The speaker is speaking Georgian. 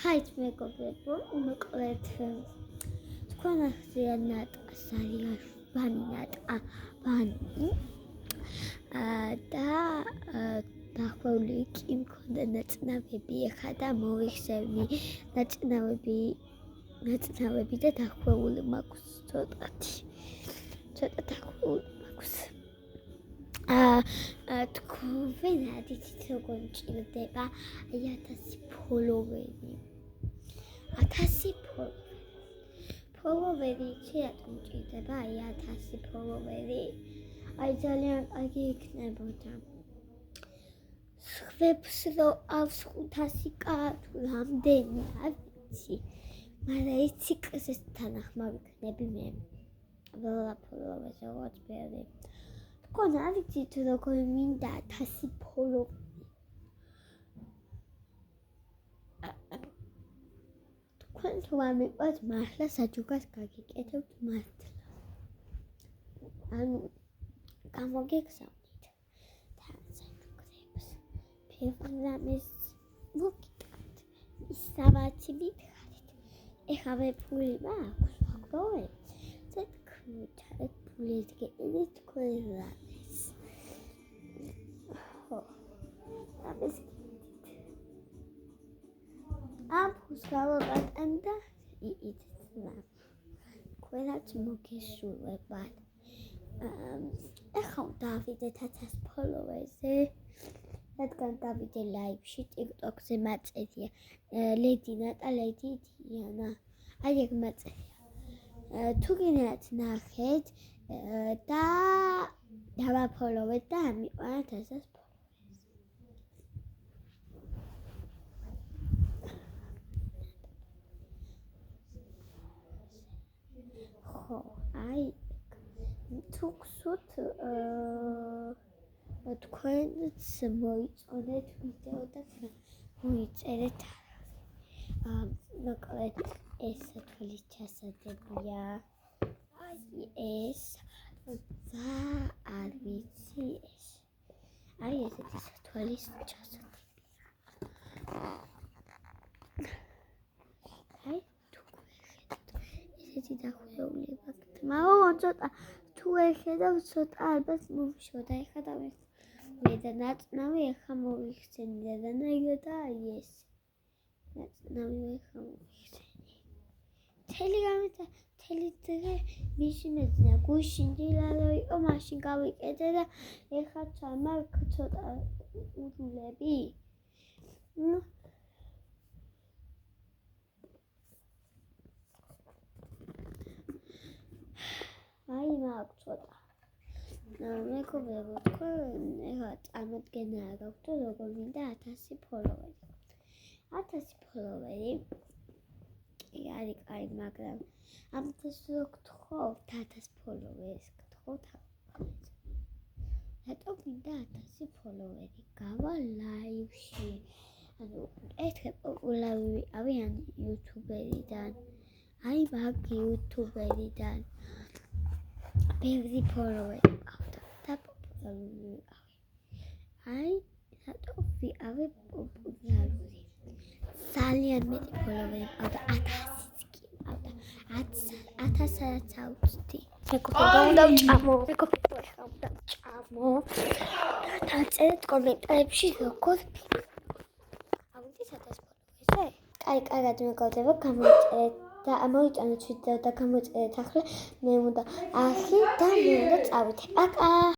ხაით მეგობრებო, მოკლედ თქვენ ახსია ნატა სარიაშვილი ნატა ბანი და დახვეული კი მქონდა ნაწნავები ეხა და მოვიხსენე ნაწნავები და დახვეული მაქვს ცოტათი დახვეული მაქვს თქვენ ადით როგორ მჭირდება 1000 ფოლოვერი 1000 ფოლოვერი რატომ მჭირდება 1000 ფოლოვერი აი ძალიან კარგი იქნებოდა ხვებს რომ აქვს 500k თუ რამდენი არ ვიცი მაგრამ იცი კაცის თანახმა ვიქნები მე ყველა ფოლოვერს როგორც ბევრი თქვენ არ ვიცით როგორ მინდა 1000 ფოლოვერი თქვენ თუ არ მიყვართ მართლა საჯუგას გაგიკეთებთ მართლა ანუ გამოგეგზავნით თან საჯუგრებს ფირმის მოგიტანთ ისავაცი მითხარით ეხლა მე ფული მაქვს ვაგდოვე ზეთქუჩა ფული დგენით თქვენ რამეს ხო რამეს ამფუს გავაკეთდა იცნა ყველაც მოგესურვებათ ეხლა დავიდეთ 1000 ფოლოვერზე რადგან დავიდე ლაივში TikTok-ზე მაწერია ლედი ნატა ლედი დიანა აი ეგ მაწერია თუ გინდათ ნახეთ და დავაფოლოვეთ და ამიყვანეთ 1000 ხო აი თუ გსურთ თქვენც მოიწონეთ ვიდეო და მოიწერეთ მოკლედ ეს თვალის ჩასადებია აი ეს და არ ვიცი ეს აი ესეთი თვალის ჩასადებია აი თუ გეხედავთ ესეთი დახვეული ვაკეთ მაგრამ ცოტა თუ ეხედავ ცოტა ალბათ მოვიშვა და ეხა დავიხსენე და ნაწნავი ეხა მოვიხსენე და ნაირად და აი ეს ნაწნავი ეხა მოვიხსენე თელი დღე მისი მეძნა გუშინ დილარო იყო მაშინ გავიკეთე და ეხა ჩამარქ ცოტა უძლები აი მაქვს ცოტა მეგობრებო თქვენ ეხლა წარმოდგენა გაქვთ რომ როგორ მინდა 1000 ფოლოვერი 1000 ფოლოვერი არის კაი მაგრამ ამას რო გთხოვთ 1000 ფოლოვერს გთხოვთ რატომ მინდა 1000 ფოლოვერი გავა ლაივში ანუ ერთხელ პოპულარი ვიყავი იუთუბერიდან აი მაგ იუთუბერიდან ბევრი ფოლოვერი ყავდა და პოპულარული ვიყავი აი რატომ ვიყავი პოპულარული ძალიან მეტი ფოლოვერი ყავდა 1000 კი ყავდა 1000-ს ავწდი მეგობრებო უნდა ვჭამო დაწერეთ კომენტარებში როგორ ავიდეს 1000 ფოლოვერზე კაი კარგად მეგობრებო გამოიწერეთ და მოიწონეთ ვიდეო და გამოიწერეთ ახლა მე უნდა ახი და მე უნდა წავიდე. პაკა!